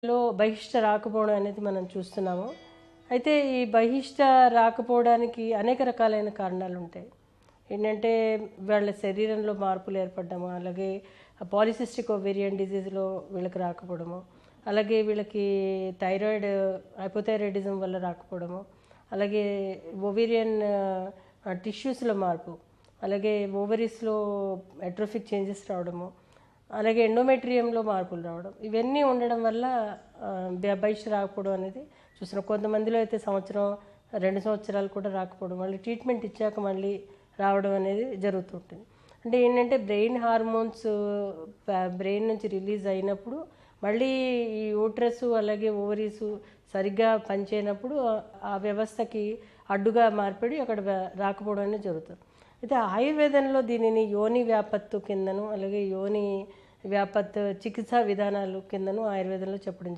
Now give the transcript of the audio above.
లో బహిష్ట రాకపోవడం అనేది మనం చూస్తున్నాము. అయితే ఈ బహిష్ట రాకపోవడానికి అనేక రకాలైన కారణాలు ఉంటాయి. ఏంటంటే వాళ్ళ శరీరంలో మార్పులు ఏర్పడడము, అలాగే పాలిసిస్టిక్ ఓవేరియన్ డిజీజ్లో వీళ్ళకి రాకపోవడము, అలాగే వీళ్ళకి థైరాయిడ్ హైపోథైరాయిడిజం వల్ల రాకపోవడము, అలాగే ఓవేరియన్ టిష్యూస్లో మార్పు, అలాగే ఓవరీస్లో అట్రోఫిక్ చేంజెస్ రావడము, అలాగే ఎండోమెట్రియంలో మార్పులు రావడం, ఇవన్నీ ఉండడం వల్ల బహిష్ట రాకపోవడం అనేది చూస్తున్నాం. కొంతమందిలో అయితే సంవత్సరం 2 సంవత్సరాలు కూడా రాకపోవడం, మళ్ళీ ట్రీట్మెంట్ ఇచ్చాక మళ్ళీ రావడం అనేది జరుగుతుంటుంది. అంటే ఏంటంటే బ్రెయిన్ హార్మోన్స్ బ్రెయిన్ నుంచి రిలీజ్ అయినప్పుడు మళ్ళీ ఈ యూట్రస్ అలాగే ఓవరీస్ సరిగ్గా పనిచేయనప్పుడు ఆ వ్యవస్థకి అడ్డుగా మార్పడి అక్కడ రాకపోవడం అనేది జరుగుతుంది. అయితే ఆయుర్వేదంలో దీనిని యోని వ్యాపత్తు కిందను అలాగే యోని వ్యాపత్ చికిత్సా విధానాలు కిందను ఆయుర్వేదంలో చెప్పడం